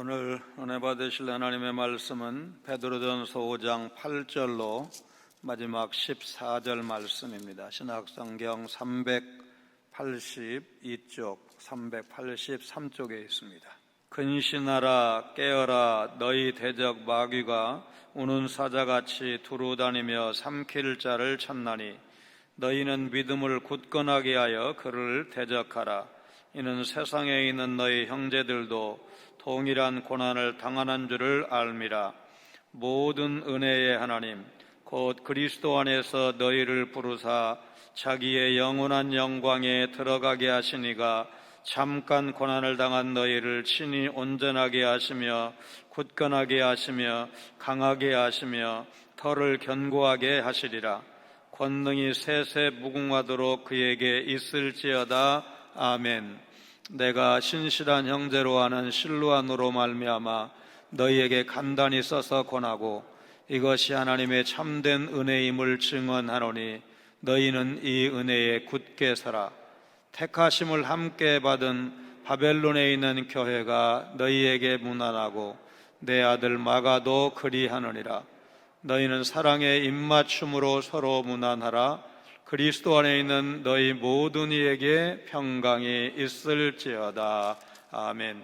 오늘 은혜 받으실 하나님의 말씀은 베드로전서 5장 8절로 마지막 14절 말씀입니다. 신약성경 382쪽, 383쪽에 있습니다. 근신하라 깨어라 너희 대적 마귀가 우는 사자같이 두루다니며 삼킬 자를 찾나니 너희는 믿음을 굳건하게 하여 그를 대적하라. 이는 세상에 있는 너희 형제들도 동일한 고난을 당하는 줄을 알미라. 모든 은혜의 하나님 곧 그리스도 안에서 너희를 부르사 자기의 영원한 영광에 들어가게 하시니가 잠깐 고난을 당한 너희를 친히 온전하게 하시며 굳건하게 하시며 강하게 하시며 털을 견고하게 하시리라. 권능이 세세 무궁하도록 그에게 있을지어다. 아멘. 내가 신실한 형제로 하는 실루안으로 말미암아 너희에게 간단히 써서 권하고 이것이 하나님의 참된 은혜임을 증언하노니 너희는 이 은혜에 굳게 서라. 택하심을 함께 받은 바벨론에 있는 교회가 너희에게 문안하고 내 아들 마가도 그리하느니라. 너희는 사랑의 입맞춤으로 서로 문안하라. 그리스도 안에 있는 너희 모든 이에게 평강이 있을지어다. 아멘.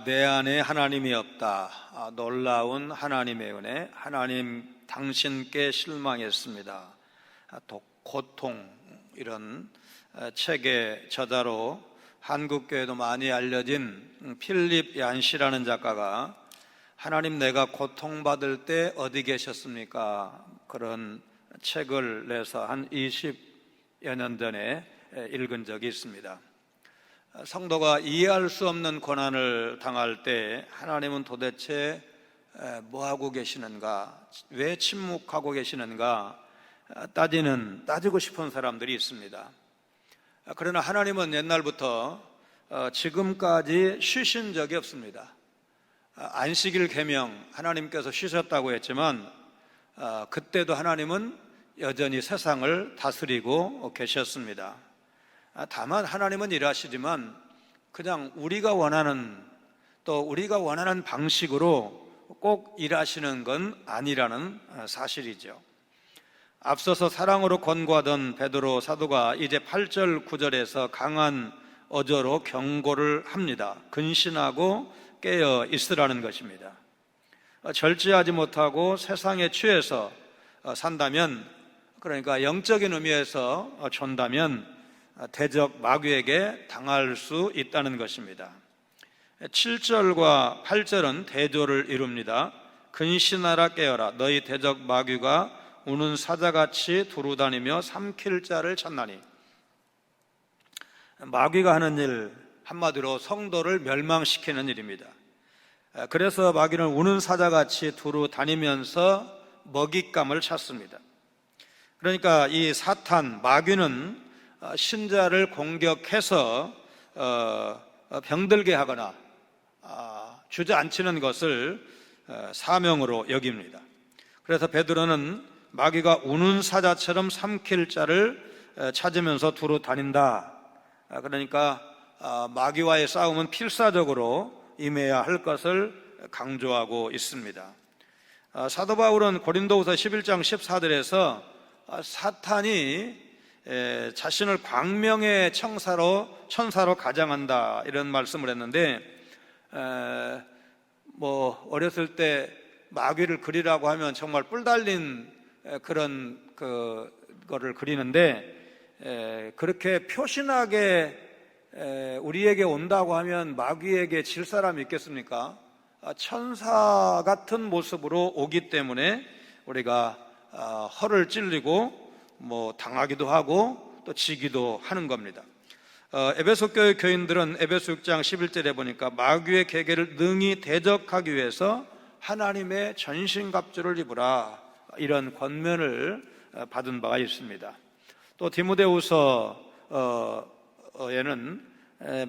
내 안에 하나님이 없다. 놀라운 하나님의 은혜. 하나님 당신께 실망했습니다. 고통, 이런 책의 저자로 한국교회도 많이 알려진 필립 얀시라는 작가가 하나님 내가 고통받을 때 어디 계셨습니까? 그런 책을 내서 한 20여 년 전에 읽은 적이 있습니다. 성도가 이해할 수 없는 고난을 당할 때 하나님은 도대체 뭐하고 계시는가? 왜 침묵하고 계시는가? 따지고 싶은 사람들이 있습니다. 그러나 하나님은 옛날부터 지금까지 쉬신 적이 없습니다. 안식일 계명 하나님께서 쉬셨다고 했지만 그때도 하나님은 여전히 세상을 다스리고 계셨습니다. 다만 하나님은 일하시지만 그냥 우리가 원하는 방식으로 꼭 일하시는 건 아니라는 사실이죠. 앞서서 사랑으로 권고하던 베드로 사도가 이제 8절 9절에서 강한 어조로 경고를 합니다. 근신하고 깨어 있으라는 것입니다. 절제하지 못하고 세상에 취해서 산다면, 그러니까 영적인 의미에서 존다면 대적 마귀에게 당할 수 있다는 것입니다. 7절과 8절은 대조를 이룹니다. 근신하라 깨어라 너희 대적 마귀가 우는 사자같이 두루다니며 삼킬 자를 찾나니. 마귀가 하는 일, 한마디로 성도를 멸망시키는 일입니다. 그래서 마귀는 우는 사자같이 두루다니면서 먹잇감을 찾습니다. 그러니까 이 사탄, 마귀는 신자를 공격해서 병들게 하거나 주저앉히는 것을 사명으로 여깁니다. 그래서 베드로는 마귀가 우는 사자처럼 삼킬 자를 찾으면서 두루 다닌다. 그러니까 마귀와의 싸움은 필사적으로 임해야 할 것을 강조하고 있습니다. 사도 바울은 고린도후서 11장 14절에서 사탄이 자신을 광명의 천사로 가장한다 이런 말씀을 했는데, 어렸을 때 마귀를 그리라고 하면 정말 뿔 달린 그런 거를 그리는데, 그렇게 표신하게 우리에게 온다고 하면 마귀에게 질 사람이 있겠습니까? 천사 같은 모습으로 오기 때문에 우리가 허를 찔리고 당하기도 하고 또 지기도 하는 겁니다. 에베소 교회 교인들은 에베소 6장 11절에 보니까 마귀의 계계를 능히 대적하기 위해서 하나님의 전신갑주를 입으라, 이런 권면을 받은 바가 있습니다. 또 디모데후서에는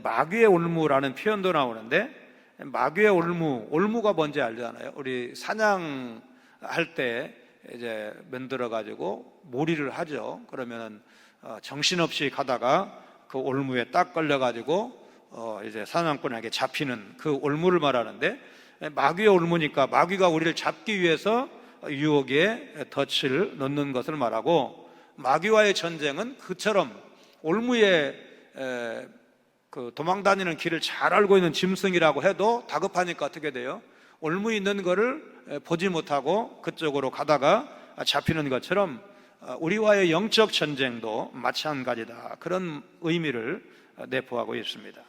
마귀의 올무라는 표현도 나오는데, 마귀의 올무가 뭔지 알잖아요. 우리 사냥할 때 이제 만들어 가지고 몰이를 하죠. 그러면은 정신없이 가다가 그 올무에 딱 걸려 가지고 이제 사냥꾼에게 잡히는 그 올무를 말하는데, 마귀의 올무니까 마귀가 우리를 잡기 위해서 유혹에 덫을 넣는 것을 말하고, 마귀와의 전쟁은 그처럼 올무에 그 도망다니는 길을 잘 알고 있는 짐승이라고 해도 다급하니까 어떻게 돼요? 올무에 있는 거를 보지 못하고 그쪽으로 가다가 잡히는 것처럼 우리와의 영적 전쟁도 마찬가지다, 그런 의미를 내포하고 있습니다.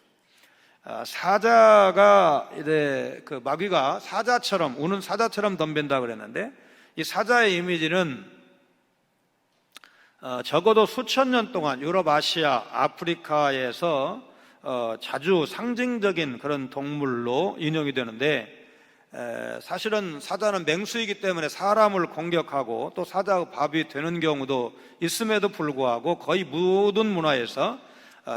사자가 이제 그 마귀가 사자처럼, 우는 사자처럼 덤빈다 그랬는데, 이 사자의 이미지는 적어도 수천 년 동안 유럽, 아시아, 아프리카에서 자주 상징적인 그런 동물로 인용이 되는데, 사실은 사자는 맹수이기 때문에 사람을 공격하고 또 사자의 밥이 되는 경우도 있음에도 불구하고 거의 모든 문화에서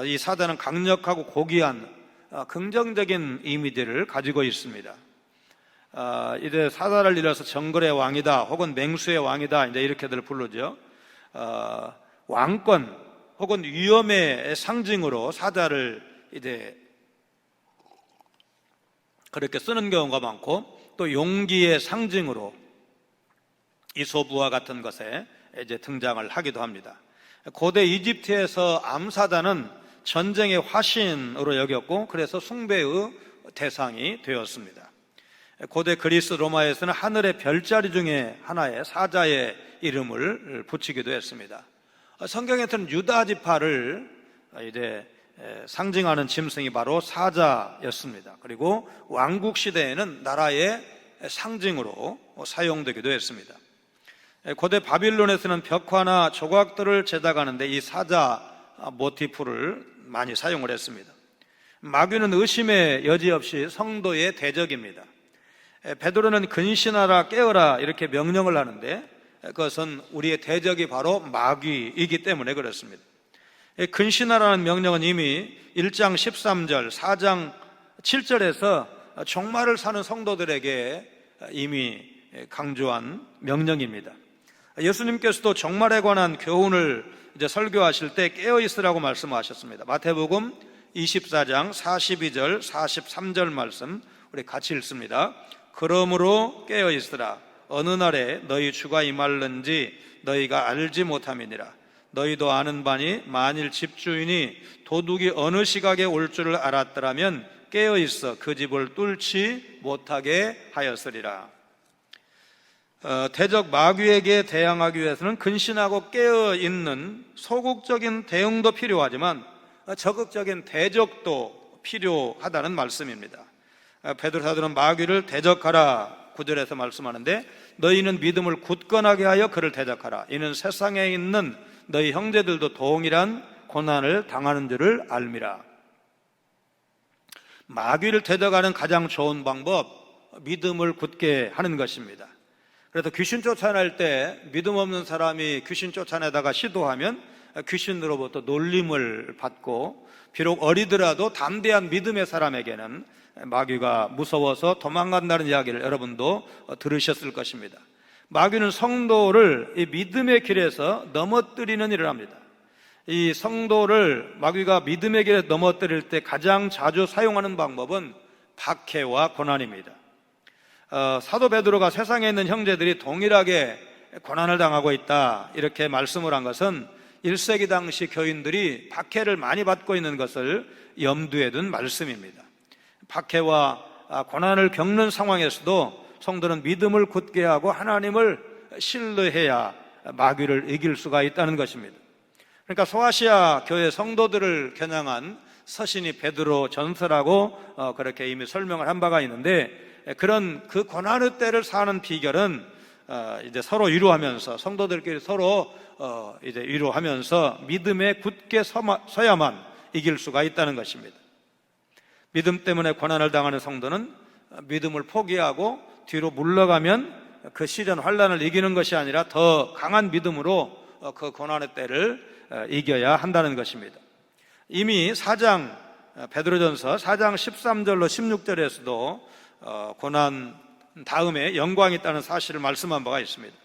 이 사자는 강력하고 고귀한 긍정적인 이미지를 가지고 있습니다. 이제 사자를 이뤄서 정글의 왕이다, 혹은 맹수의 왕이다, 이제 이렇게들 부르죠. 왕권 혹은 위엄의 상징으로 사자를 이제 그렇게 쓰는 경우가 많고, 또 용기의 상징으로 이소부와 같은 것에 이제 등장을 하기도 합니다. 고대 이집트에서 암사자는 전쟁의 화신으로 여겼고, 그래서 숭배의 대상이 되었습니다. 고대 그리스 로마에서는 하늘의 별자리 중에 하나에 사자의 이름을 붙이기도 했습니다. 성경에서는 유다 지파를 이제 상징하는 짐승이 바로 사자였습니다. 그리고 왕국 시대에는 나라의 상징으로 사용되기도 했습니다. 고대 바빌론에서는 벽화나 조각들을 제작하는데 이 사자 모티프를 많이 사용을 했습니다. 마귀는 의심의 여지 없이 성도의 대적입니다. 베드로는 근신하라, 깨어라 이렇게 명령을 하는데, 그것은 우리의 대적이 바로 마귀이기 때문에 그렇습니다. 근신하라는 명령은 이미 1장 13절, 4장 7절에서 종말을 사는 성도들에게 이미 강조한 명령입니다. 예수님께서도 종말에 관한 교훈을 이제 설교하실 때 깨어 있으라고 말씀하셨습니다. 마태복음 24장 42절, 43절 말씀 우리 같이 읽습니다. 그러므로 깨어 있으라. 어느 날에 너희 주가 임할는지 너희가 알지 못함이니라. 너희도 아는 바니 만일 집주인이 도둑이 어느 시각에 올 줄을 알았더라면 깨어 있어 그 집을 뚫지 못하게 하였으리라. 대적 마귀에게 대항하기 위해서는 근신하고 깨어 있는 소극적인 대응도 필요하지만 적극적인 대적도 필요하다는 말씀입니다. 베드로 사도는 마귀를 대적하라 9절에서 말씀하는데, 너희는 믿음을 굳건하게 하여 그를 대적하라. 이는 세상에 있는 너희 형제들도 동일한 고난을 당하는 줄을 알미라. 마귀를 대적하는 가장 좋은 방법, 믿음을 굳게 하는 것입니다. 그래서 귀신 쫓아낼 때 믿음 없는 사람이 귀신 쫓아내다가 시도하면 귀신으로부터 놀림을 받고, 비록 어리더라도 담대한 믿음의 사람에게는 마귀가 무서워서 도망간다는 이야기를 여러분도 들으셨을 것입니다. 마귀는 성도를 이 믿음의 길에서 넘어뜨리는 일을 합니다. 이 성도를 마귀가 믿음의 길에 넘어뜨릴 때 가장 자주 사용하는 방법은 박해와 고난입니다. 사도 베드로가 세상에 있는 형제들이 동일하게 고난을 당하고 있다 이렇게 말씀을 한 것은 1세기 당시 교인들이 박해를 많이 받고 있는 것을 염두에 둔 말씀입니다. 박해와 고난을 겪는 상황에서도 성도는 믿음을 굳게 하고 하나님을 신뢰해야 마귀를 이길 수가 있다는 것입니다. 그러니까 소아시아 교회 성도들을 겨냥한 서신이 베드로 전서라고 그렇게 이미 설명을 한 바가 있는데, 그런 그 고난의 때를 사는 비결은 이제 서로 위로하면서, 성도들끼리 서로 이제 위로하면서 믿음에 굳게 서야만 이길 수가 있다는 것입니다. 믿음 때문에 고난을 당하는 성도는 믿음을 포기하고 뒤로 물러가면 그 시련 환난을 이기는 것이 아니라 더 강한 믿음으로 그 고난의 때를 이겨야 한다는 것입니다. 이미 베드로전서 4장 13절로 16절에서도 고난 다음에 영광이 있다는 사실을 말씀한 바가 있습니다.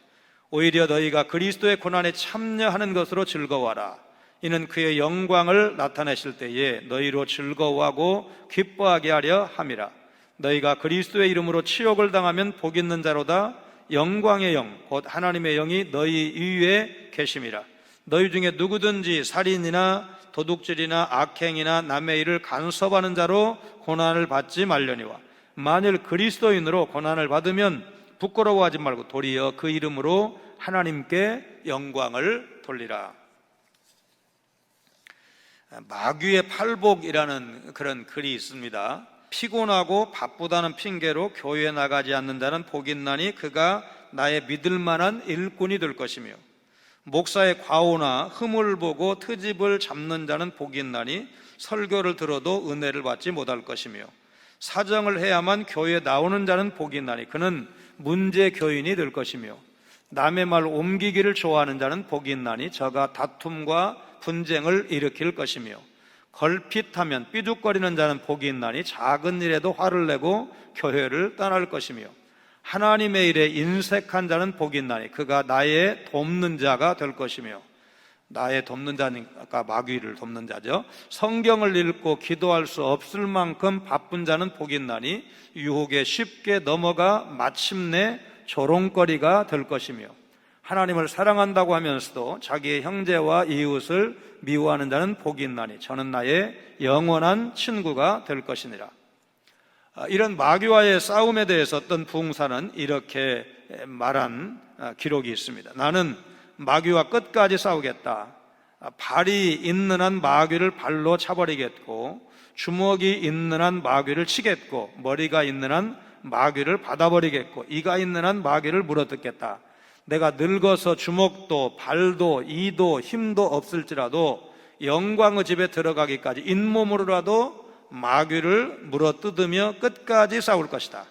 오히려 너희가 그리스도의 고난에 참여하는 것으로 즐거워하라. 이는 그의 영광을 나타내실 때에 너희로 즐거워하고 기뻐하게 하려 함이라. 너희가 그리스도의 이름으로 치욕을 당하면 복 있는 자로다. 영광의 영 곧 하나님의 영이 너희 위에 계심이라. 너희 중에 누구든지 살인이나 도둑질이나 악행이나 남의 일을 간섭하는 자로 고난을 받지 말려니와 만일 그리스도인으로 고난을 받으면 부끄러워하지 말고 도리어 그 이름으로 하나님께 영광을 돌리라. 마귀의 팔복이라는 그런 글이 있습니다. 피곤하고 바쁘다는 핑계로 교회에 나가지 않는 자는 복이 있나니 그가 나의 믿을 만한 일꾼이 될 것이며 목사의 과오나 흠을 보고 트집을 잡는 자는 복이 있나니 설교를 들어도 은혜를 받지 못할 것이며 사정을 해야만 교회에 나오는 자는 복이 있나니 그는 문제 교인이 될 것이며 남의 말 옮기기를 좋아하는 자는 복이 있나니 저가 다툼과 분쟁을 일으킬 것이며 걸핏하면 삐죽거리는 자는 복이 있나니 작은 일에도 화를 내고 교회를 떠날 것이며 하나님의 일에 인색한 자는 복이 있나니 그가 나의 돕는 자가 될 것이며 나의 돕는 자니까 마귀를 돕는 자죠. 성경을 읽고 기도할 수 없을 만큼 바쁜 자는 복이 있나니 유혹에 쉽게 넘어가 마침내 조롱거리가 될 것이며 하나님을 사랑한다고 하면서도 자기의 형제와 이웃을 미워하는 자는 복이 있나니 저는 나의 영원한 친구가 될 것이니라. 이런 마귀와의 싸움에 대해서 어떤 부흥사는 이렇게 말한 기록이 있습니다. 나는 마귀와 끝까지 싸우겠다. 발이 있는 한 마귀를 발로 차버리겠고 주먹이 있는 한 마귀를 치겠고 머리가 있는 한 마귀를 받아버리겠고 이가 있는 한 마귀를 물어뜯겠다. 내가 늙어서 주먹도 발도 이도 힘도 없을지라도 영광의 집에 들어가기까지 잇몸으로라도 마귀를 물어뜯으며 끝까지 싸울 것이다.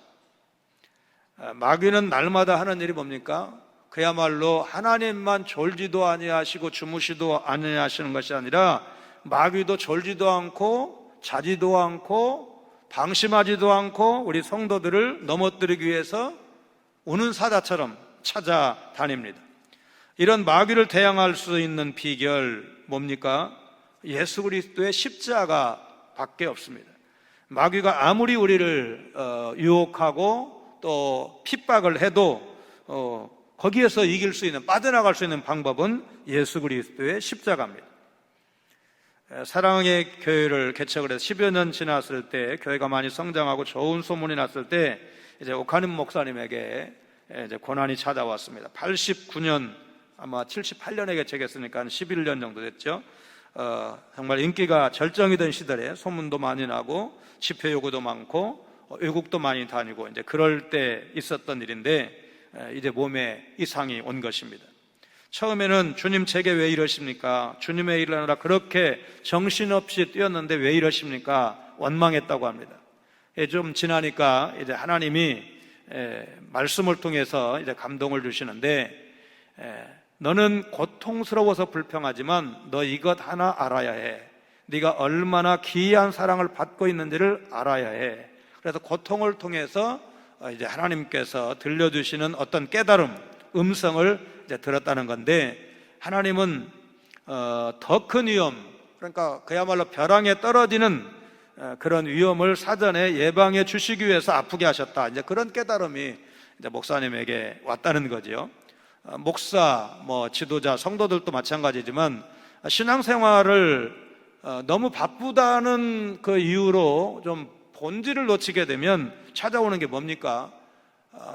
마귀는 날마다 하는 일이 뭡니까? 그야말로 하나님만 졸지도 아니하시고 주무시도 아니하시는 것이 아니라 마귀도 졸지도 않고 자지도 않고 방심하지도 않고 우리 성도들을 넘어뜨리기 위해서 우는 사자처럼 찾아다닙니다. 이런 마귀를 대항할 수 있는 비결 뭡니까? 예수 그리스도의 십자가 밖에 없습니다. 마귀가 아무리 우리를 유혹하고 또 핍박을 해도 거기에서 이길 수 있는, 빠져나갈 수 있는 방법은 예수 그리스도의 십자가입니다. 사랑의 교회를 개척을 해서 10여 년 지났을 때 교회가 많이 성장하고 좋은 소문이 났을 때 이제 오카님 목사님에게 이제 고난이 찾아왔습니다. 89년 아마 78년에 개척했으니까 한 11년 정도 됐죠. 정말 인기가 절정이던 시절에 소문도 많이 나고 집회 요구도 많고 외국도 많이 다니고 이제 그럴 때 있었던 일인데 이제 몸에 이상이 온 것입니다. 처음에는 주님 제게 왜 이러십니까? 주님의 일을 하느라 그렇게 정신없이 뛰었는데 왜 이러십니까? 원망했다고 합니다. 좀 지나니까 이제 하나님이 말씀을 통해서 이제 감동을 주시는데 너는 고통스러워서 불평하지만 너 이것 하나 알아야 해. 네가 얼마나 귀한 사랑을 받고 있는지를 알아야 해. 그래서 고통을 통해서 이제 하나님께서 들려주시는 어떤 깨달음, 음성을 이제 들었다는 건데 하나님은 더 큰 위험, 그러니까 그야말로 벼랑에 떨어지는 그런 위험을 사전에 예방해 주시기 위해서 아프게 하셨다. 이제 그런 깨달음이 이제 목사님에게 왔다는 거죠. 목사, 지도자, 성도들도 마찬가지지만 신앙생활을 너무 바쁘다는 그 이유로 좀 본질을 놓치게 되면 찾아오는 게 뭡니까?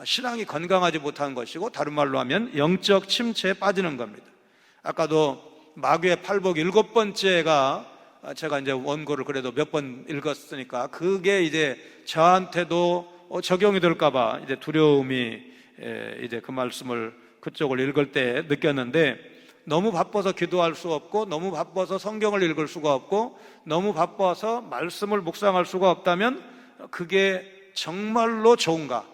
신앙이 건강하지 못한 것이고 다른 말로 하면 영적 침체에 빠지는 겁니다. 아까도 마귀의 팔복 7번째가 제가 이제 원고를 그래도 몇 번 읽었으니까 그게 이제 저한테도 적용이 될까봐 이제 두려움이 이제 그 말씀을 그쪽을 읽을 때 느꼈는데 너무 바빠서 기도할 수 없고 너무 바빠서 성경을 읽을 수가 없고 너무 바빠서 말씀을 묵상할 수가 없다면 그게 정말로 좋은가?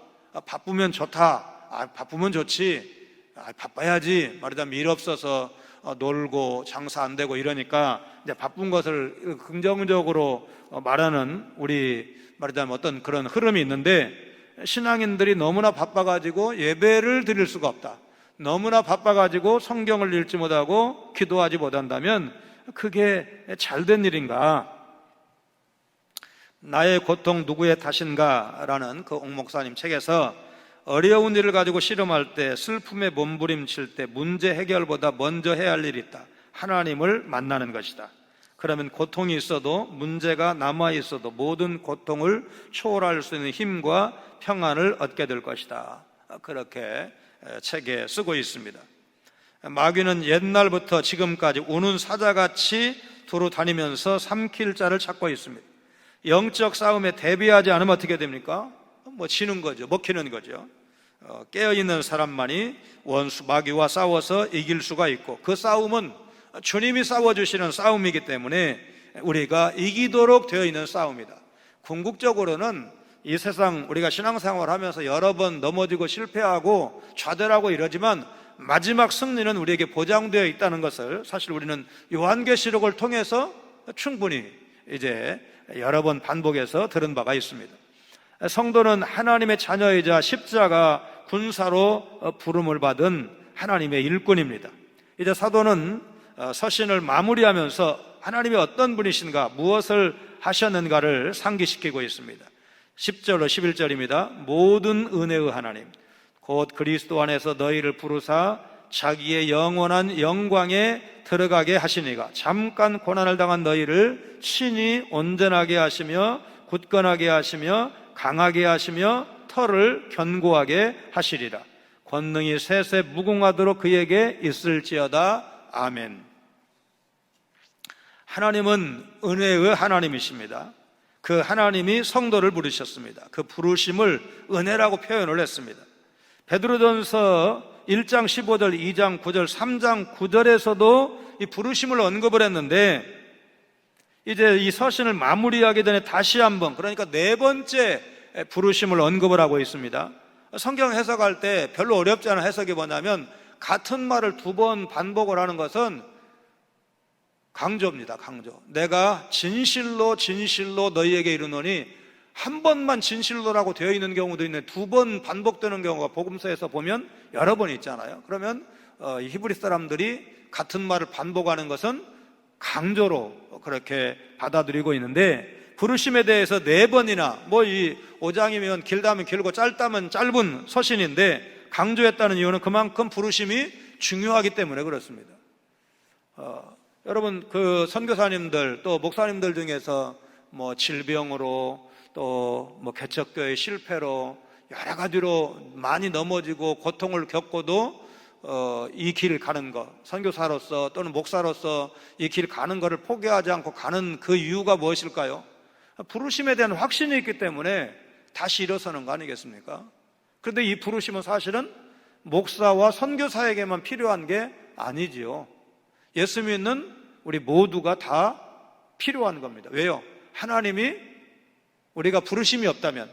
바쁘면 좋다. 바쁘면 좋지. 바빠야지. 말하자면 일 없어서 놀고 장사 안 되고 이러니까 이제 바쁜 것을 긍정적으로 말하는 우리 말하자면 어떤 그런 흐름이 있는데 신앙인들이 너무나 바빠가지고 예배를 드릴 수가 없다. 너무나 바빠가지고 성경을 읽지 못하고 기도하지 못한다면 그게 잘된 일인가? 나의 고통 누구의 탓인가? 라는 그 옥 목사님 책에서 어려운 일을 가지고 씨름할 때, 슬픔에 몸부림칠 때 문제 해결보다 먼저 해야 할 일이 있다. 하나님을 만나는 것이다. 그러면 고통이 있어도, 문제가 남아 있어도 모든 고통을 초월할 수 있는 힘과 평안을 얻게 될 것이다. 그렇게 책에 쓰고 있습니다. 마귀는 옛날부터 지금까지 우는 사자같이 두루 다니면서 삼킬 자를 찾고 있습니다. 영적 싸움에 대비하지 않으면 어떻게 됩니까? 지는 거죠. 먹히는 거죠. 깨어있는 사람만이 원수 마귀와 싸워서 이길 수가 있고, 그 싸움은 주님이 싸워주시는 싸움이기 때문에 우리가 이기도록 되어 있는 싸움이다. 궁극적으로는 이 세상 우리가 신앙생활을 하면서 여러 번 넘어지고 실패하고 좌절하고 이러지만 마지막 승리는 우리에게 보장되어 있다는 것을 사실 우리는 요한계시록을 통해서 충분히 이제 여러 번 반복해서 들은 바가 있습니다. 성도는 하나님의 자녀이자 십자가 군사로 부름을 받은 하나님의 일꾼입니다. 이제 사도는 서신을 마무리하면서 하나님이 어떤 분이신가, 무엇을 하셨는가를 상기시키고 있습니다. 10절로 11절입니다. 모든 은혜의 하나님 곧 그리스도 안에서 너희를 부르사 자기의 영원한 영광에 들어가게 하시니가 잠깐 고난을 당한 너희를 친히 온전하게 하시며 굳건하게 하시며 강하게 하시며 터를 견고하게 하시리라. 권능이 셋에 무궁하도록 그에게 있을지어다. 아멘. 하나님은 은혜의 하나님이십니다. 그 하나님이 성도를 부르셨습니다. 그 부르심을 은혜라고 표현을 했습니다. 베드로전서 1장 15절, 2장 9절, 3장 9절에서도 이 부르심을 언급을 했는데, 이제 이 서신을 마무리하기 전에 다시 한번, 그러니까 네 번째 부르심을 언급을 하고 있습니다. 성경 해석할 때 별로 어렵지 않은 해석이 뭐냐면, 같은 말을 두 번 반복을 하는 것은 강조입니다. 강조. 내가 진실로 진실로 너희에게 이르노니, 한 번만 진실로라고 되어 있는 경우도 있는데 두 번 반복되는 경우가 복음서에서 보면 여러 번 있잖아요. 그러면 히브리 사람들이 같은 말을 반복하는 것은 강조로 그렇게 받아들이고 있는데, 부르심에 대해서 네 번이나, 이 5장이면 길다면 길고 짧다면 짧은 서신인데 강조했다는 이유는 그만큼 부르심이 중요하기 때문에 그렇습니다. 여러분, 그 선교사님들 또 목사님들 중에서 질병으로 또 개척교회 실패로 여러 가지로 많이 넘어지고 고통을 겪고도 이 길을 가는 것, 선교사로서 또는 목사로서 이 길 가는 것을 포기하지 않고 가는 그 이유가 무엇일까요? 부르심에 대한 확신이 있기 때문에 다시 일어서는 거 아니겠습니까? 그런데 이 부르심은 사실은 목사와 선교사에게만 필요한 게 아니지요. 예수 믿는 우리 모두가 다 필요한 겁니다. 왜요? 하나님이, 우리가 부르심이 없다면,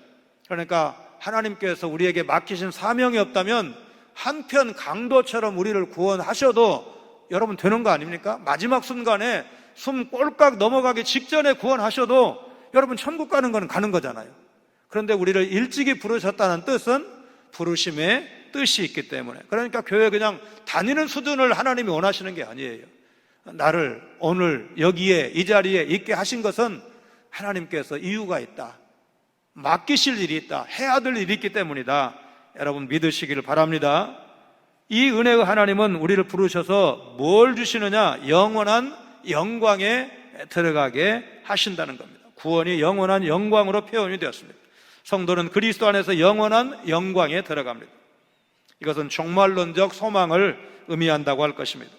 그러니까 하나님께서 우리에게 맡기신 사명이 없다면 한편 강도처럼 우리를 구원하셔도 여러분 되는 거 아닙니까? 마지막 순간에 숨 꼴깍 넘어가기 직전에 구원하셔도 여러분 천국 가는 건 가는 거잖아요. 그런데 우리를 일찍이 부르셨다는 뜻은 부르심의 뜻이 있기 때문에, 그러니까 교회 그냥 다니는 수준을 하나님이 원하시는 게 아니에요. 나를 오늘 여기에 이 자리에 있게 하신 것은 하나님께서 이유가 있다, 맡기실 일이 있다, 해야 될 일이 있기 때문이다. 여러분 믿으시기를 바랍니다. 이 은혜의 하나님은 우리를 부르셔서 뭘 주시느냐? 영원한 영광에 들어가게 하신다는 겁니다. 구원이 영원한 영광으로 표현이 되었습니다. 성도는 그리스도 안에서 영원한 영광에 들어갑니다. 이것은 종말론적 소망을 의미한다고 할 것입니다.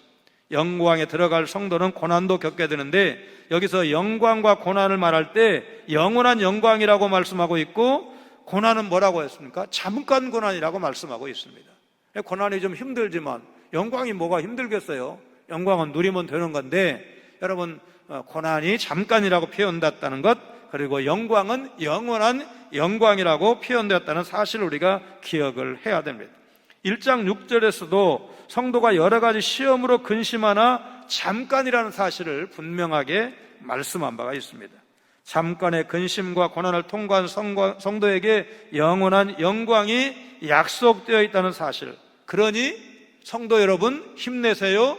영광에 들어갈 성도는 고난도 겪게 되는데, 여기서 영광과 고난을 말할 때 영원한 영광이라고 말씀하고 있고, 고난은 뭐라고 했습니까? 잠깐 고난이라고 말씀하고 있습니다. 고난이 좀 힘들지만 영광이 뭐가 힘들겠어요? 영광은 누리면 되는 건데, 여러분, 고난이 잠깐이라고 표현됐다는 것, 그리고 영광은 영원한 영광이라고 표현되었다는 사실을 우리가 기억을 해야 됩니다. 1장 6절에서도 성도가 여러 가지 시험으로 근심하나 잠깐이라는 사실을 분명하게 말씀한 바가 있습니다. 잠깐의 근심과 고난을 통과한 성도에게 영원한 영광이 약속되어 있다는 사실, 그러니 성도 여러분 힘내세요.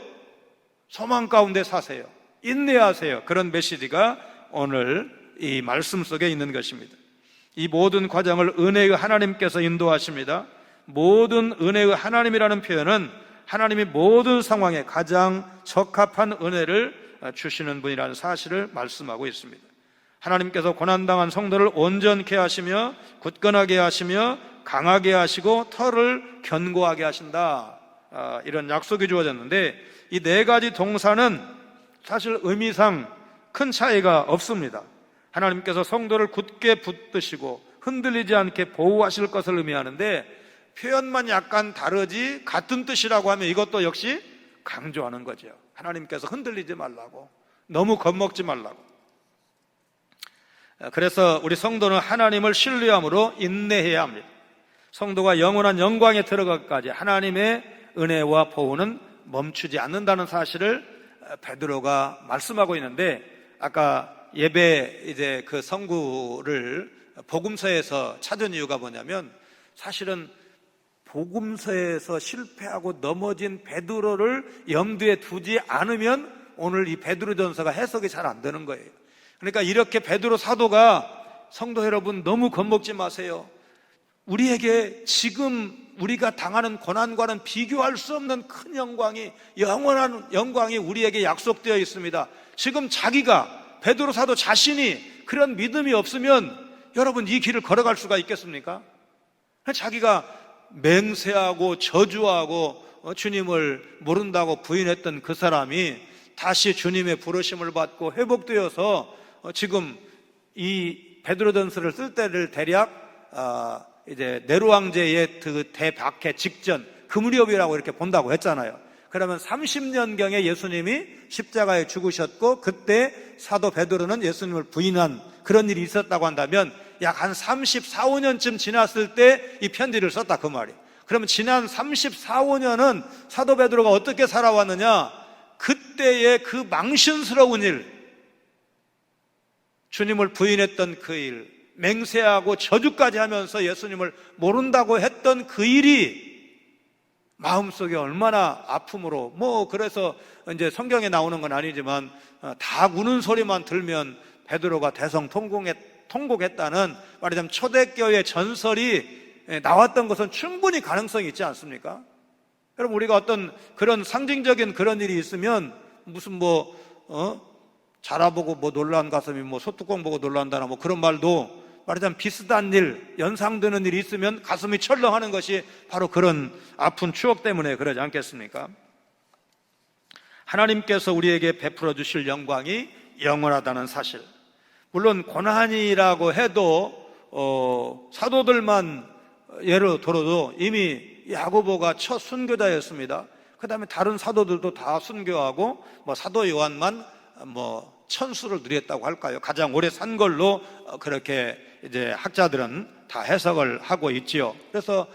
소망 가운데 사세요. 인내하세요. 그런 메시지가 오늘 이 말씀 속에 있는 것입니다. 이 모든 과정을 은혜의 하나님께서 인도하십니다. 모든 은혜의 하나님이라는 표현은 하나님이 모든 상황에 가장 적합한 은혜를 주시는 분이라는 사실을 말씀하고 있습니다. 하나님께서 고난당한 성도를 온전케 하시며 굳건하게 하시며 강하게 하시고 털을 견고하게 하신다, 이런 약속이 주어졌는데 이 네 가지 동사는 사실 의미상 큰 차이가 없습니다. 하나님께서 성도를 굳게 붙드시고 흔들리지 않게 보호하실 것을 의미하는데 표현만 약간 다르지 같은 뜻이라고 하면 이것도 역시 강조하는 거죠. 하나님께서 흔들리지 말라고, 너무 겁먹지 말라고. 그래서 우리 성도는 하나님을 신뢰함으로 인내해야 합니다. 성도가 영원한 영광에 들어가기까지 하나님의 은혜와 보호는 멈추지 않는다는 사실을 베드로가 말씀하고 있는데, 아까 예배 이제 그 성구를 복음서에서 찾은 이유가 뭐냐면, 사실은 복음서에서 실패하고 넘어진 베드로를 염두에 두지 않으면 오늘 이 베드로전서가 해석이 잘 안 되는 거예요. 그러니까 이렇게 베드로 사도가 성도 여러분 너무 겁먹지 마세요. 우리에게 지금 우리가 당하는 고난과는 비교할 수 없는 큰 영광이, 영원한 영광이 우리에게 약속되어 있습니다. 지금 자기가, 베드로 사도 자신이 그런 믿음이 없으면 여러분 이 길을 걸어갈 수가 있겠습니까? 자기가 맹세하고 저주하고 주님을 모른다고 부인했던 그 사람이 다시 주님의 부르심을 받고 회복되어서 지금 이 베드로전서를 쓸 때를 대략 이제 네로 황제의 그 대박해 직전 그 무렵이라고 이렇게 본다고 했잖아요. 그러면 30년경에 예수님이 십자가에 죽으셨고 그때 사도 베드로는 예수님을 부인한 그런 일이 있었다고 한다면 약 한 34, 5년쯤 지났을 때 이 편지를 썼다 그 말이에요. 그러면 지난 34, 5년은 사도 베드로가 어떻게 살아왔느냐? 그때의 그 망신스러운 일, 주님을 부인했던 그 일, 맹세하고 저주까지 하면서 예수님을 모른다고 했던 그 일이 마음속에 얼마나 아픔으로, 그래서 이제 성경에 나오는 건 아니지만 다 우는 소리만 들면 베드로가 대성통곡했다는 말하자면 초대교회 전설이 나왔던 것은 충분히 가능성이 있지 않습니까? 여러분, 우리가 어떤 그런 상징적인 그런 일이 있으면 무슨 자라보고 놀란 가슴이 소뚜껑 보고 놀란다나 그런 말도 말하자면 비슷한 일, 연상되는 일이 있으면 가슴이 철렁하는 것이 바로 그런 아픈 추억 때문에 그러지 않겠습니까? 하나님께서 우리에게 베풀어 주실 영광이 영원하다는 사실, 물론 고난이라고 해도 사도들만 예로 들어도 이미 야고보가 첫 순교자였습니다. 그 다음에 다른 사도들도 다 순교하고 사도 요한만 천수를 누렸다고 할까요? 가장 오래 산 걸로 그렇게 이제 학자들은 다 해석을 하고 있지요. 그래서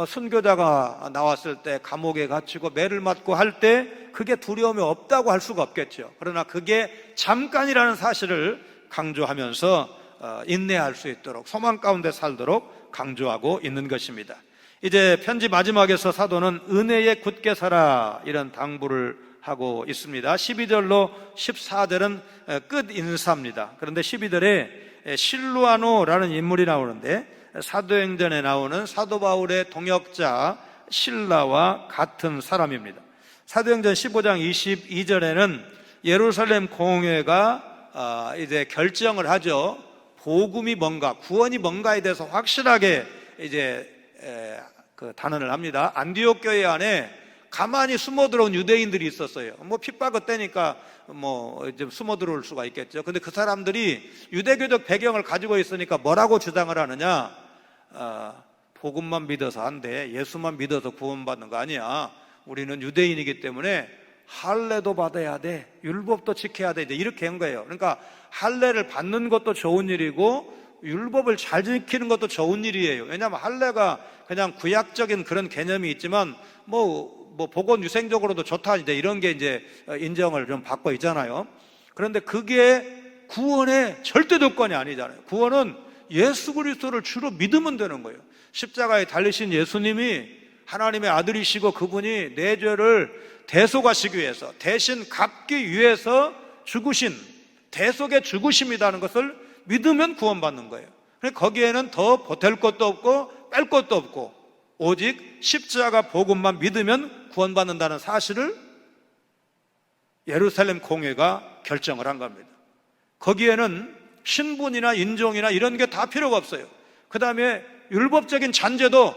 순교자가 나왔을 때 감옥에 갇히고 매를 맞고 할 때 그게 두려움이 없다고 할 수가 없겠죠. 그러나 그게 잠깐이라는 사실을 강조하면서 인내할 수 있도록, 소망 가운데 살도록 강조하고 있는 것입니다. 이제 편지 마지막에서 사도는 은혜에 굳게 살아, 이런 당부를 하고 있습니다. 12절로 14절은 끝 인사입니다. 그런데 12절에 실루아노라는 인물이 나오는데 사도행전에 나오는 사도 바울의 동역자 실라와 같은 사람입니다. 사도행전 15장 22절에는 예루살렘 공회가 이제 결정을 하죠. 복음이 뭔가, 구원이 뭔가에 대해서 확실하게 이제 그 단언을 합니다. 안디옥 교회 안에 가만히 숨어 들어온 유대인들이 있었어요. 핍박을 때니까 이제 숨어 들어올 수가 있겠죠. 근데 그 사람들이 유대교적 배경을 가지고 있으니까 뭐라고 주장을 하느냐? 복음만 믿어서 안 돼. 예수만 믿어서 구원받는 거 아니야. 우리는 유대인이기 때문에 할례도 받아야 돼. 율법도 지켜야 돼. 이제 이렇게 한 거예요. 그러니까 할례를 받는 것도 좋은 일이고 율법을 잘 지키는 것도 좋은 일이에요. 왜냐하면 할례가 그냥 구약적인 그런 개념이 있지만 복원 유생적으로도 좋다, 이제 이런 게 이제 인정을 좀 받고 있잖아요. 그런데 그게 구원의 절대 조건이 아니잖아요. 구원은 예수 그리스도를 주로 믿으면 되는 거예요. 십자가에 달리신 예수님이 하나님의 아들이시고 그분이 내 죄를 대속하시기 위해서, 대신 갚기 위해서 죽으신 대속의 죽으심이라는 것을 믿으면 구원받는 거예요. 거기에는 더 보탤 것도 없고 뺄 것도 없고 오직 십자가 복음만 믿으면 구원받는다는 사실을 예루살렘 공회가 결정을 한 겁니다. 거기에는 신분이나 인종이나 이런 게 다 필요가 없어요. 그 다음에 율법적인 잔재도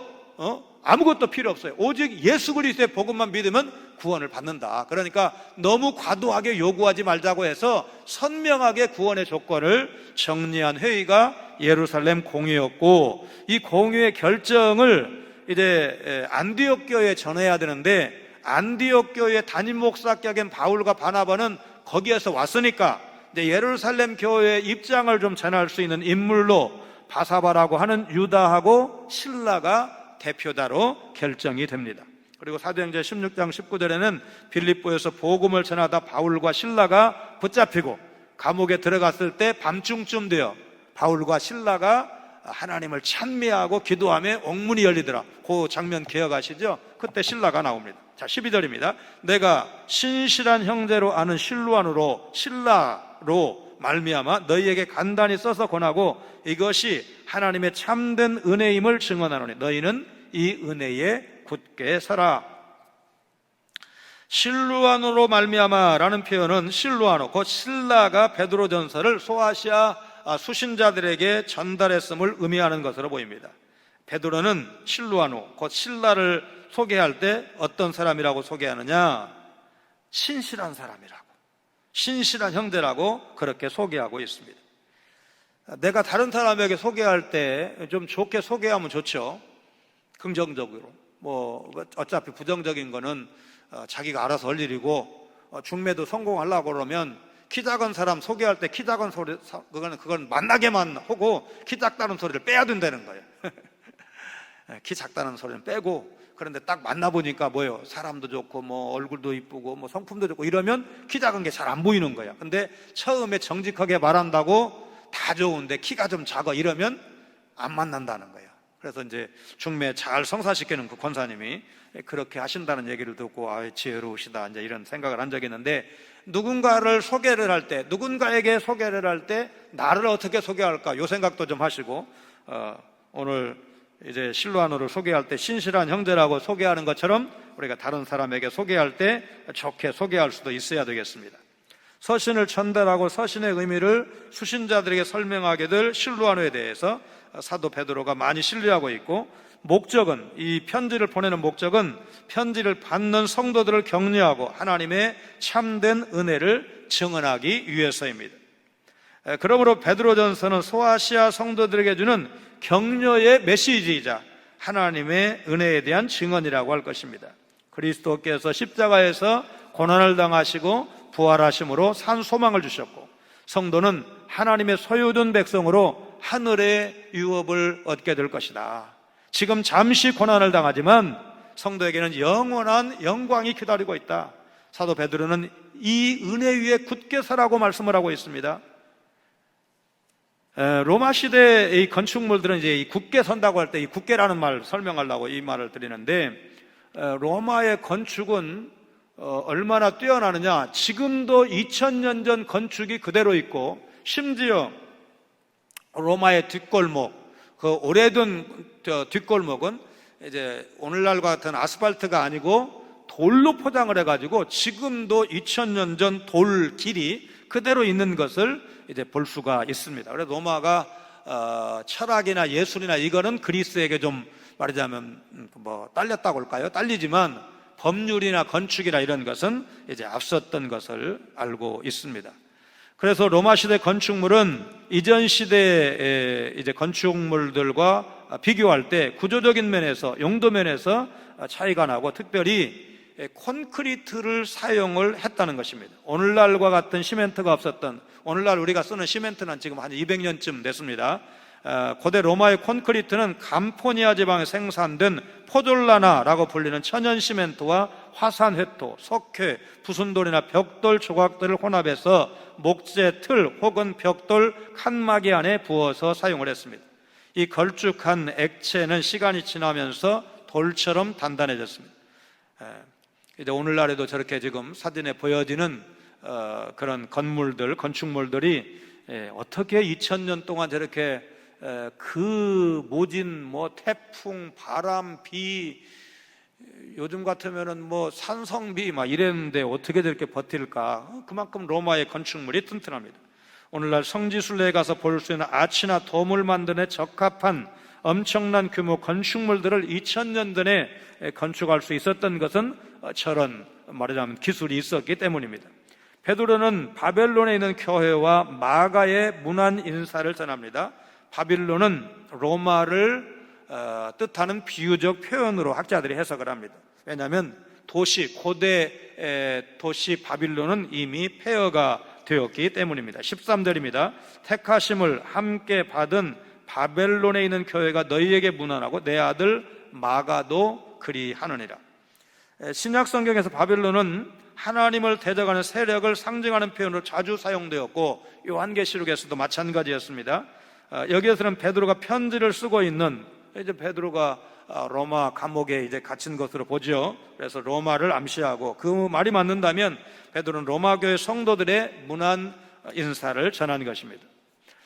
아무것도 필요 없어요. 오직 예수 그리스도의 복음만 믿으면 구원을 받는다. 그러니까 너무 과도하게 요구하지 말자고 해서 선명하게 구원의 조건을 정리한 회의가 예루살렘 공회였고, 이 공회의 결정을 이제 안디옥 교회에 전해야 되는데, 안디옥 교회의 담임 목사격인 바울과 바나바는 거기에서 왔으니까 이제 예루살렘 교회의 입장을 좀 전할 수 있는 인물로 바사바라고 하는 유다하고 실라가 대표자로 결정이 됩니다. 그리고 사도행전 16장 19절에는 빌립보에서 복음을 전하다 바울과 실라가 붙잡히고 감옥에 들어갔을 때 밤중쯤 되어 바울과 실라가 하나님을 찬미하고 기도하며 옥문이 열리더라. 그 장면 기억하시죠? 그때 실라가 나옵니다. 자, 12절입니다. 내가 신실한 형제로 아는 실로안으로 실라로 말미암아 너희에게 간단히 써서 권하고 이것이 하나님의 참된 은혜임을 증언하노니 너희는 이 은혜에 굳게 서라. 실루안으로 말미암아라는 표현은 실루안으로, 곧 실라가 베드로전서를 소아시아 수신자들에게 전달했음을 의미하는 것으로 보입니다. 베드로는 실루안으로, 곧 실라를 소개할 때 어떤 사람이라고 소개하느냐? 신실한 사람이라고, 신실한 형제라고 그렇게 소개하고 있습니다. 내가 다른 사람에게 소개할 때 좀 좋게 소개하면 좋죠. 긍정적으로. 어차피 부정적인 거는 자기가 알아서 할 일이고, 중매도 성공하려고 그러면 키 작은 사람 소개할 때 키 작은 소리, 그건 만나게만 하고 키 작다는 소리를 빼야 된다는 거예요. 키 작다는 소리는 빼고, 그런데 딱 만나보니까 뭐예요? 사람도 좋고, 얼굴도 이쁘고, 성품도 좋고, 이러면 키 작은 게 잘 안 보이는 거야. 근데 처음에 정직하게 말한다고 다 좋은데 키가 좀 작아, 이러면 안 만난다는 거예요. 그래서 이제 중매 잘 성사시키는 그 권사님이 그렇게 하신다는 얘기를 듣고, 지혜로우시다, 이제 이런 생각을 한 적이 있는데, 누군가에게 소개를 할 때 나를 어떻게 소개할까? 요 생각도 좀 하시고, 오늘 이제 실로안으로 소개할 때 신실한 형제라고 소개하는 것처럼 우리가 다른 사람에게 소개할 때 좋게 소개할 수도 있어야 되겠습니다. 서신을 전달하고 서신의 의미를 수신자들에게 설명하게 될 실로안에 대해서 사도 베드로가 많이 신뢰하고 있고, 목적은, 이 편지를 보내는 목적은 편지를 받는 성도들을 격려하고 하나님의 참된 은혜를 증언하기 위해서입니다. 그러므로 베드로전서는 소아시아 성도들에게 주는 격려의 메시지이자 하나님의 은혜에 대한 증언이라고 할 것입니다. 그리스도께서 십자가에서 고난을 당하시고 부활하심으로 산 소망을 주셨고, 성도는 하나님의 소유된 백성으로 하늘의 유업을 얻게 될 것이다. 지금 잠시 고난을 당하지만 성도에게는 영원한 영광이 기다리고 있다. 사도 베드로는 이 은혜 위에 굳게 서라고 말씀을 하고 있습니다. 로마 시대의 이 건축물들은 이제 이 굳게 선다고 할 때 이 굳게라는 말 설명하려고 이 말을 드리는데, 로마의 건축은 얼마나 뛰어나느냐? 지금도 2000년 전 건축이 그대로 있고, 심지어 로마의 뒷골목, 그 오래된 뒷골목은 이제 오늘날과 같은 아스팔트가 아니고 돌로 포장을 해가지고 지금도 2000년 전 돌 길이 그대로 있는 것을 이제 볼 수가 있습니다. 그래서 로마가 철학이나 예술이나 이거는 그리스에게 좀 말하자면 딸렸다고 할까요? 딸리지만 법률이나 건축이나 이런 것은 이제 앞섰던 것을 알고 있습니다. 그래서 로마 시대 건축물은 이전 시대의 이제 건축물들과 비교할 때 구조적인 면에서, 용도 면에서 차이가 나고, 특별히 콘크리트를 사용을 했다는 것입니다. 오늘날과 같은 시멘트가 없었던, 오늘날 우리가 쓰는 시멘트는 지금 한 200년쯤 됐습니다. 고대 로마의 콘크리트는 감포니아 지방에 생산된 포졸라나라고 불리는 천연 시멘트와 화산 회토, 석회, 부순돌이나 벽돌 조각들을 혼합해서 목재 틀 혹은 벽돌 칸막이 안에 부어서 사용을 했습니다. 이 걸쭉한 액체는 시간이 지나면서 돌처럼 단단해졌습니다. 이제 오늘날에도 저렇게 지금 사진에 보여지는 그런 건물들, 건축물들이 어떻게 2000년 동안 저렇게 그 모진 뭐 태풍, 바람, 비, 요즘 같으면은 뭐 산성비 막 이랬는데 어떻게 저렇게 버틸까? 그만큼 로마의 건축물이 튼튼합니다. 오늘날 성지순례에 가서 볼 수 있는 아치나 돔을 만드는 적합한 엄청난 규모 건축물들을 2000년 전에 건축할 수 있었던 것은 저런 말하자면 기술이 있었기 때문입니다. 베드로는 바벨론에 있는 교회와 마가의 문안 인사를 전합니다. 바빌론은 로마를 뜻하는 비유적 표현으로 학자들이 해석을 합니다. 왜냐하면 고대 도시 바빌론은 이미 폐허가 되었기 때문입니다. 13절입니다. 택하심을 함께 받은 바벨론에 있는 교회가 너희에게 문안하고 내 아들 마가도 그리하느니라. 신약 성경에서 바빌론은 하나님을 대적하는 세력을 상징하는 표현으로 자주 사용되었고 요한계시록에서도 마찬가지였습니다. 여기에서는 베드로가 편지를 쓰고 있는, 이제 베드로가 로마 감옥에 이제 갇힌 것으로 보죠. 그래서 로마를 암시하고 그 말이 맞는다면 베드로는 로마 교회 성도들의 문안 인사를 전한 것입니다.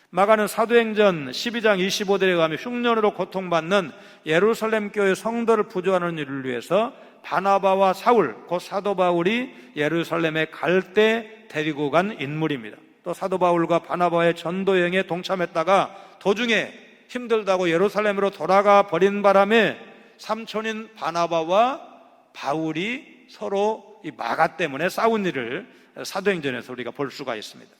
마가는 사도행전 12장 25절에 가면 흉년으로 고통받는 예루살렘 교회 성도를 부조하는 일을 위해서 바나바와 사울, 곧 사도 바울이 예루살렘에 갈 때 데리고 간 인물입니다. 또 사도 바울과 바나바의 전도 여행에 동참했다가 도중에 힘들다고 예루살렘으로 돌아가 버린 바람에 삼촌인 바나바와 바울이 서로 이 마가 때문에 싸운 일을 사도행전에서 우리가 볼 수가 있습니다.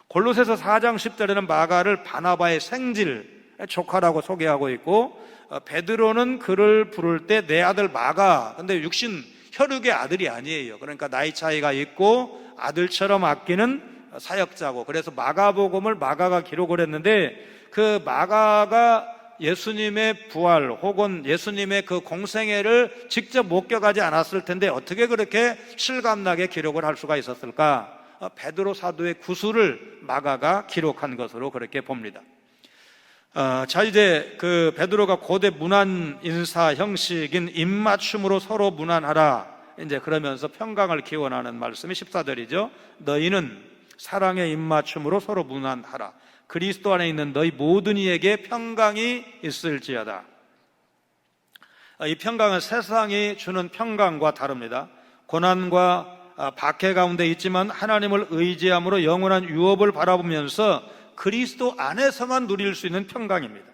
골로새서 4장 10절에는 마가를 바나바의 생질, 조카라고 소개하고 있고, 베드로는 그를 부를 때 내 아들 마가, 근데 육신 혈육의 아들이 아니에요. 그러니까 나이 차이가 있고 아들처럼 아끼는 사역자고, 그래서 마가복음을 마가가 기록을 했는데, 그 마가가 예수님의 부활 혹은 예수님의 그 공생애를 직접 목격하지 않았을 텐데 어떻게 그렇게 실감나게 기록을 할 수가 있었을까? 베드로 사도의 구술을 마가가 기록한 것으로 그렇게 봅니다. 자, 이제 그 베드로가 고대 문안 인사 형식인 입맞춤으로 서로 문안하라, 이제 그러면서 평강을 기원하는 말씀이 14절이죠. 너희는 사랑의 입맞춤으로 서로 문안하라. 그리스도 안에 있는 너희 모든 이에게 평강이 있을지어다. 이 평강은 세상이 주는 평강과 다릅니다. 고난과 박해 가운데 있지만 하나님을 의지함으로 영원한 유업을 바라보면서 그리스도 안에서만 누릴 수 있는 평강입니다.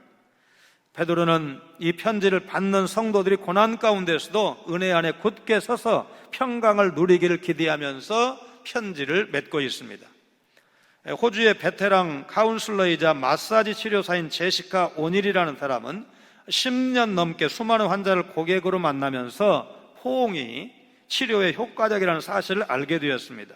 베드로는 이 편지를 받는 성도들이 고난 가운데서도 은혜 안에 굳게 서서 평강을 누리기를 기대하면서 편지를 맺고 있습니다. 호주의 베테랑 카운슬러이자 마사지 치료사인 제시카 오닐이라는 사람은 10년 넘게 수많은 환자를 고객으로 만나면서 포옹이 치료에 효과적이라는 사실을 알게 되었습니다.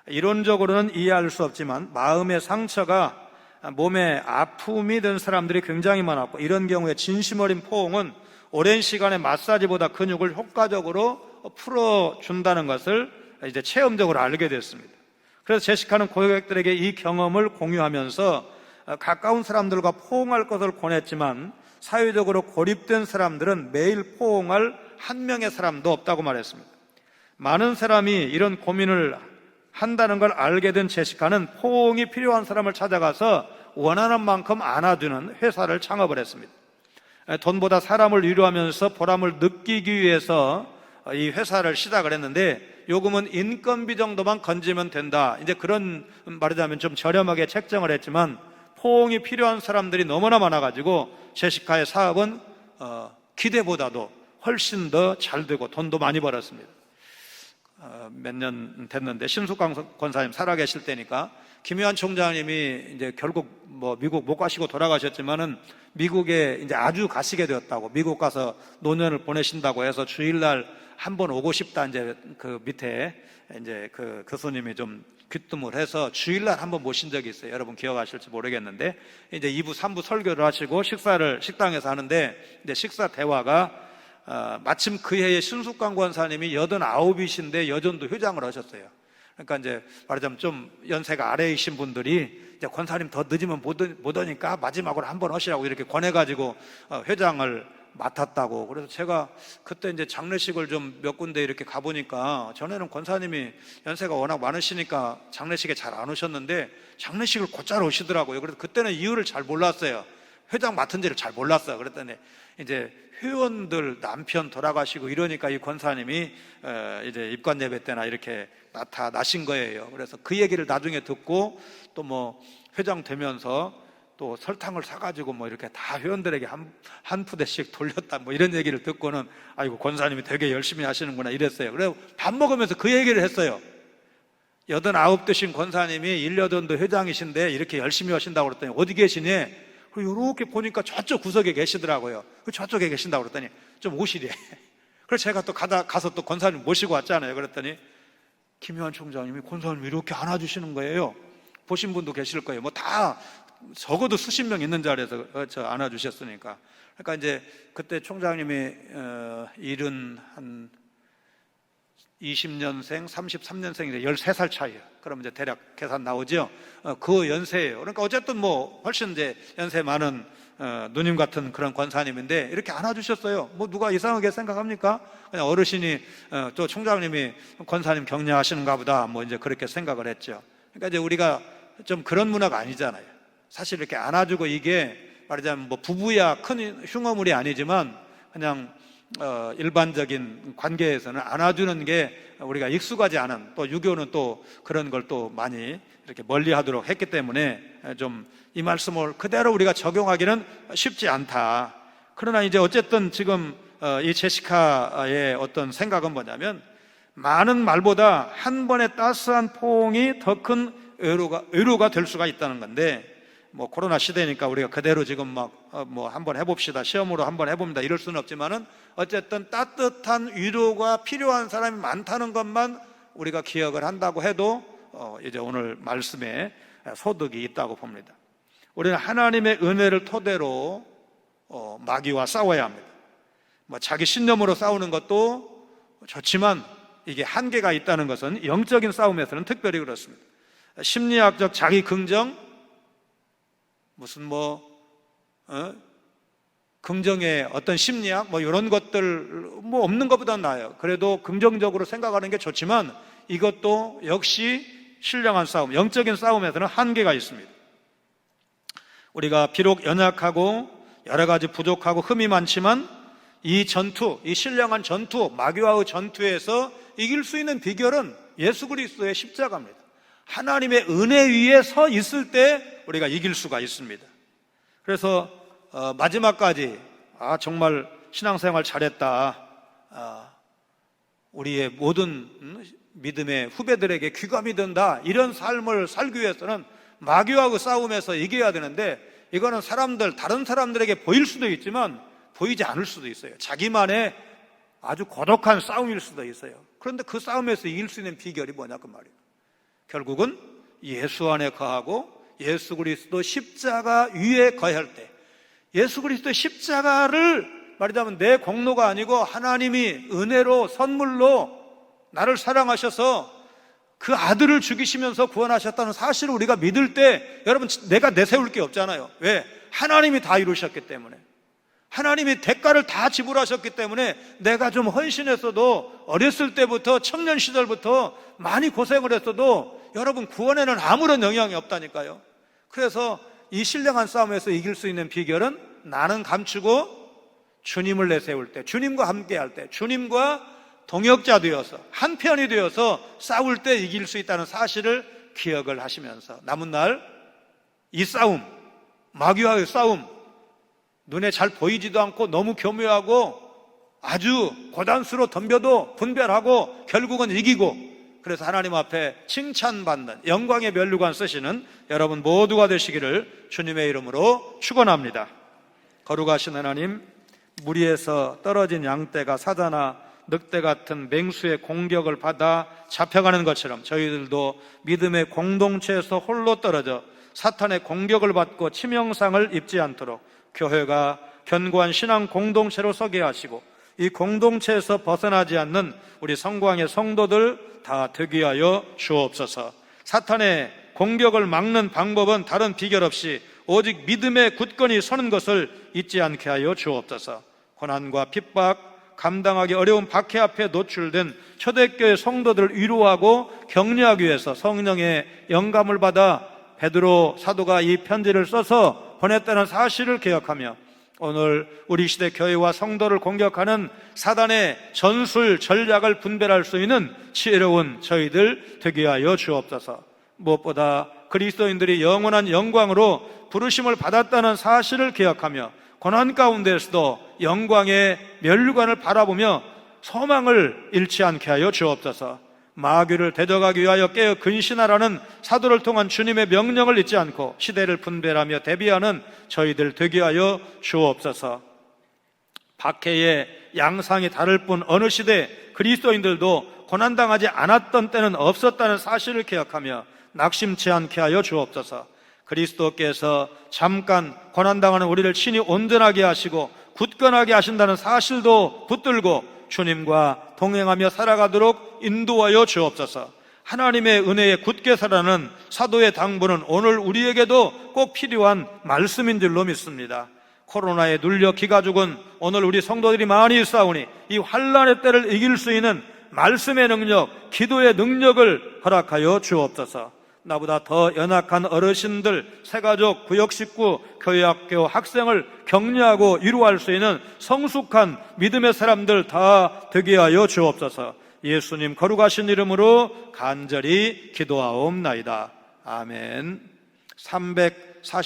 이론적으로는 이해할 수 없지만 마음의 상처가 몸에 아픔이 든 사람들이 굉장히 많았고, 이런 경우에 진심 어린 포옹은 오랜 시간의 마사지보다 근육을 효과적으로 풀어준다는 것을 이제 체험적으로 알게 됐습니다. 그래서 제시카는 고객들에게 이 경험을 공유하면서 가까운 사람들과 포옹할 것을 권했지만 사회적으로 고립된 사람들은 매일 포옹할 한 명의 사람도 없다고 말했습니다. 많은 사람이 이런 고민을 한다는 걸 알게 된 제시카는 포옹이 필요한 사람을 찾아가서 원하는 만큼 안아주는 회사를 창업을 했습니다. 돈보다 사람을 위로하면서 보람을 느끼기 위해서 이 회사를 시작을 했는데, 요금은 인건비 정도만 건지면 된다, 이제 그런, 말하자면 좀 저렴하게 책정을 했지만 포옹이 필요한 사람들이 너무나 많아가지고 제시카의 사업은 기대보다도 훨씬 더 잘 되고 돈도 많이 벌었습니다. 몇 년 됐는데 신숙광 권사님 살아계실 때니까 김유한 총장님이 이제 결국 뭐 미국 못 가시고 돌아가셨지만은 미국에 이제 아주 가시게 되었다고, 미국 가서 노년을 보내신다고 해서 주일날 한번 오고 싶다, 이제 그 밑에 이제 그 교수님이 좀 귀뜸을 해서 주일날 한번 모신 적이 있어요. 여러분 기억하실지 모르겠는데, 이제 2부 3부 설교를 하시고 식사를 식당에서 하는데, 이제 식사 대화가 마침 그 해에 신숙광 권사님이 89이신데 여전도 회장을 하셨어요. 그러니까 이제 말하자면 좀 연세가 아래이신 분들이 이제 권사님 더 늦으면 못 오니까 마지막으로 한번 하시라고 이렇게 권해가지고 회장을 맡았다고. 그래서 제가 그때 이제 장례식을 좀 몇 군데 이렇게 가보니까, 전에는 권사님이 연세가 워낙 많으시니까 장례식에 잘 안 오셨는데 장례식을 곧잘 오시더라고요. 그래서 그때는 이유를 잘 몰랐어요. 회장 맡은지를 잘 몰랐어요. 그랬더니 이제 회원들 남편 돌아가시고 이러니까 이 권사님이 이제 입관 예배 때나 이렇게 나타나신 거예요. 그래서 그 얘기를 나중에 듣고 또 뭐 회장 되면서 또 설탕을 사가지고 뭐 이렇게 다 회원들에게 한 푸대씩 돌렸다 뭐 이런 얘기를 듣고는, 아이고 권사님이 되게 열심히 하시는구나 이랬어요. 그래서 밥 먹으면서 그 얘기를 했어요. 89 되신 권사님이 1년도 회장이신데 이렇게 열심히 하신다고 그랬더니 어디 계시니? 그리고 이렇게 보니까 저쪽 구석에 계시더라고요. 저쪽에 계신다고 그랬더니 좀 오시래. 그래서 제가 또 가서 또 권사님 모시고 왔잖아요. 그랬더니 김효한 총장님이 권사님 이렇게 안아주시는 거예요. 보신 분도 계실 거예요. 뭐 다 적어도 수십 명 있는 자리에서 안아주셨으니까. 그러니까 이제 그때 총장님이 일은 한 20년생, 33년생인데 13살 차이에요. 그러면 이제 대략 계산 나오죠. 그 연세예요. 그러니까 어쨌든 뭐 훨씬 이제 연세 많은 누님 같은 그런 권사님인데 이렇게 안아주셨어요. 뭐 누가 이상하게 생각합니까? 그냥 어르신이 또 총장님이 권사님 격려하시는가 보다 뭐 이제 그렇게 생각을 했죠. 그러니까 이제 우리가 좀 그런 문화가 아니잖아요. 사실 이렇게 안아주고, 이게 말하자면 뭐 부부야 큰 흉어물이 아니지만 그냥 일반적인 관계에서는 안아주는 게 우리가 익숙하지 않은, 또 유교는 또 그런 걸 또 많이 이렇게 멀리 하도록 했기 때문에 좀 이 말씀을 그대로 우리가 적용하기는 쉽지 않다. 그러나 이제 어쨌든 지금 이 제시카의 어떤 생각은 뭐냐면, 많은 말보다 한 번의 따스한 포옹이 더 큰 의료가 될 수가 있다는 건데, 뭐 코로나 시대니까 우리가 그대로 지금 막 뭐 한번 해봅시다, 시험으로 한번 해봅니다 이럴 수는 없지만은 어쨌든 따뜻한 위로가 필요한 사람이 많다는 것만 우리가 기억을 한다고 해도 이제 오늘 말씀에 소득이 있다고 봅니다. 우리는 하나님의 은혜를 토대로 마귀와 싸워야 합니다. 뭐 자기 신념으로 싸우는 것도 좋지만 이게 한계가 있다는 것은 영적인 싸움에서는 특별히 그렇습니다. 심리학적 자기 긍정, 무슨 긍정의 어떤 심리학 뭐 이런 것들 뭐 없는 것보다 나아요. 그래도 긍정적으로 생각하는 게 좋지만 이것도 역시 신령한 싸움, 영적인 싸움에서는 한계가 있습니다. 우리가 비록 연약하고 여러 가지 부족하고 흠이 많지만 이 전투, 이 신령한 전투, 마귀와의 전투에서 이길 수 있는 비결은 예수 그리스도의 십자가입니다. 하나님의 은혜 위에 서 있을 때 우리가 이길 수가 있습니다. 그래서 마지막까지 정말 신앙생활 잘했다, 우리의 모든 믿음의 후배들에게 귀감이 된다, 이런 삶을 살기 위해서는 마귀와의 싸움에서 이겨야 되는데, 이거는 다른 사람들에게 보일 수도 있지만 보이지 않을 수도 있어요. 자기만의 아주 고독한 싸움일 수도 있어요. 그런데 그 싸움에서 이길 수 있는 비결이 뭐냐 그 말이에요. 결국은 예수 안에 거하고 예수 그리스도 십자가 위에 거할 때, 예수 그리스도의 십자가를 말하자면 내 공로가 아니고 하나님이 은혜로 선물로 나를 사랑하셔서 그 아들을 죽이시면서 구원하셨다는 사실을 우리가 믿을 때, 여러분 내가 내세울 게 없잖아요. 왜? 하나님이 다 이루셨기 때문에, 하나님이 대가를 다 지불하셨기 때문에 내가 좀 헌신했어도, 어렸을 때부터 청년 시절부터 많이 고생을 했어도 여러분 구원에는 아무런 영향이 없다니까요. 그래서 이 신령한 싸움에서 이길 수 있는 비결은 나는 감추고 주님을 내세울 때, 주님과 함께 할 때, 주님과 동역자 되어서 한편이 되어서 싸울 때 이길 수 있다는 사실을 기억을 하시면서 남은 날 이 싸움, 마귀와의 싸움, 눈에 잘 보이지도 않고 너무 교묘하고 아주 고단수로 덤벼도 분별하고 결국은 이기고, 그래서 하나님 앞에 칭찬받는 영광의 면류관 쓰시는 여러분 모두가 되시기를 주님의 이름으로 축원합니다. 거룩하신 하나님, 무리에서 떨어진 양떼가 사자나 늑대 같은 맹수의 공격을 받아 잡혀가는 것처럼 저희들도 믿음의 공동체에서 홀로 떨어져 사탄의 공격을 받고 치명상을 입지 않도록 교회가 견고한 신앙 공동체로 서게 하시고, 이 공동체에서 벗어나지 않는 우리 성광의 성도들 다 되게 하여 주옵소서. 사탄의 공격을 막는 방법은 다른 비결 없이 오직 믿음의 굳건히 서는 것을 잊지 않게 하여 주옵소서. 고난과 핍박, 감당하기 어려운 박해 앞에 노출된 초대교회 성도들을 위로하고 격려하기 위해서 성령의 영감을 받아 베드로 사도가 이 편지를 써서 보냈다는 사실을 기억하며 오늘 우리 시대 교회와 성도를 공격하는 사단의 전술 전략을 분별할 수 있는 지혜로운 저희들 되게 하여 주옵소서. 무엇보다 그리스도인들이 영원한 영광으로 부르심을 받았다는 사실을 기억하며 고난 가운데서도 영광의 면류관을 바라보며 소망을 잃지 않게 하여 주옵소서. 마귀를 대적하기 위하여 깨어 근신하라는 사도를 통한 주님의 명령을 잊지 않고 시대를 분별하며 대비하는 저희들 되게 하여 주옵소서. 박해의 양상이 다를 뿐 어느 시대 그리스도인들도 고난당하지 않았던 때는 없었다는 사실을 기억하며 낙심치 않게 하여 주옵소서. 그리스도께서 잠깐 고난당하는 우리를 친히 온전하게 하시고 굳건하게 하신다는 사실도 붙들고 주님과 동행하며 살아가도록 인도하여 주옵소서. 하나님의 은혜에 굳게 살아가는 사도의 당부는 오늘 우리에게도 꼭 필요한 말씀인 줄로 믿습니다. 코로나에 눌려 기가 죽은 오늘 우리 성도들이 많이 싸우니 이 환난의 때를 이길 수 있는 말씀의 능력, 기도의 능력을 허락하여 주옵소서. 나보다 더 연약한 어르신들, 새가족, 구역 식구, 교회학교 학생을 격려하고 위로할 수 있는 성숙한 믿음의 사람들 다 되게 하여 주옵소서. 예수님 거룩하신 이름으로 간절히 기도하옵나이다. 아멘. 348